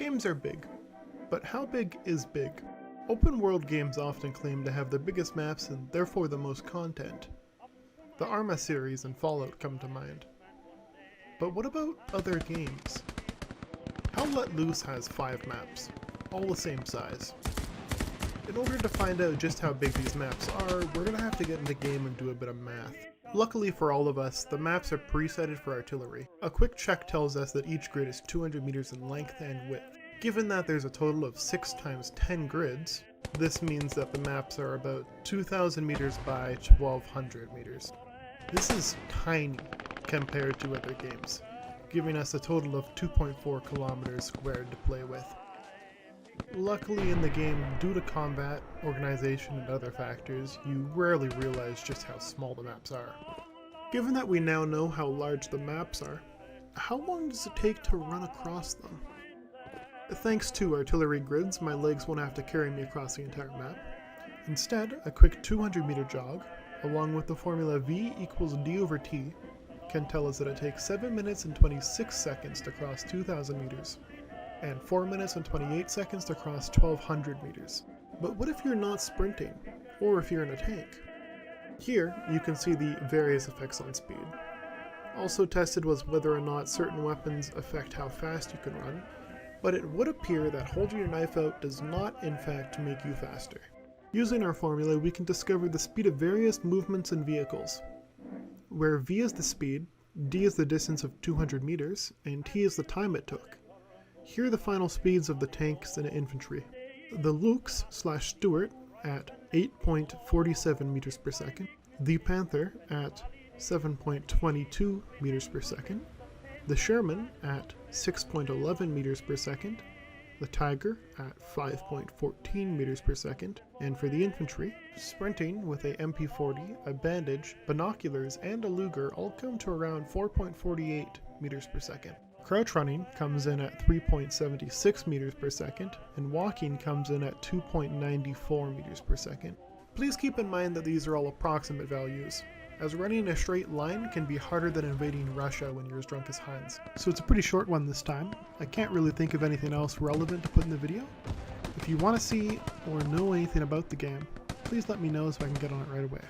Games are big, but how big is big? Open world games often claim to have the biggest maps and therefore the most content. The Arma series and Fallout come to mind. But what about other games? Hell Let Loose has 5 maps, all the same size. In order to find out just how big these maps are, we're gonna have to get in the game and do a bit of math. Luckily for all of us, the maps are presetted for artillery. A quick check tells us that each grid is 200 meters in length and width. Given that there's a total of 6 times 10 grids, this means that the maps are about 2,000 meters by 1,200 meters. This is tiny compared to other games, giving us a total of 2.4 kilometers squared to play with. Luckily in the game, due to combat, organization, and other factors, you rarely realize just how small the maps are. Given that we now know how large the maps are, how long does it take to run across them? Thanks to artillery grids, my legs won't have to carry me across the entire map. Instead, a quick 200-meter jog, along with the formula V equals D over T, can tell us that it takes 7 minutes and 26 seconds to cross 2,000 meters, and 4 minutes and 28 seconds to cross 1,200 meters. But what if you're not sprinting, or if you're in a tank? Here, you can see the various effects on speed. Also tested was whether or not certain weapons affect how fast you can run, but it would appear that holding your knife out does not in fact make you faster. Using our formula, we can discover the speed of various movements and vehicles, where V is the speed, D is the distance of 200 meters, and T is the time it took. Here are the final speeds of the tanks and infantry. The Luchs/Stuart at 8.47 meters per second, the Panther at 7.22 meters per second, the Sherman at 6.11 meters per second, the Tiger at 5.14 meters per second, and for the infantry, sprinting with a MP40, a bandage, binoculars, and a Luger all come to around 4.48 meters per second. Crouch running comes in at 3.76 meters per second, and walking comes in at 2.94 meters per second. Please keep in mind that these are all approximate values, as running in a straight line can be harder than invading Russia when you're as drunk as Heinz. So it's a pretty short one this time. I can't really think of anything else relevant to put in the video. If you want to see or know anything about the game, please let me know so I can get on it right away.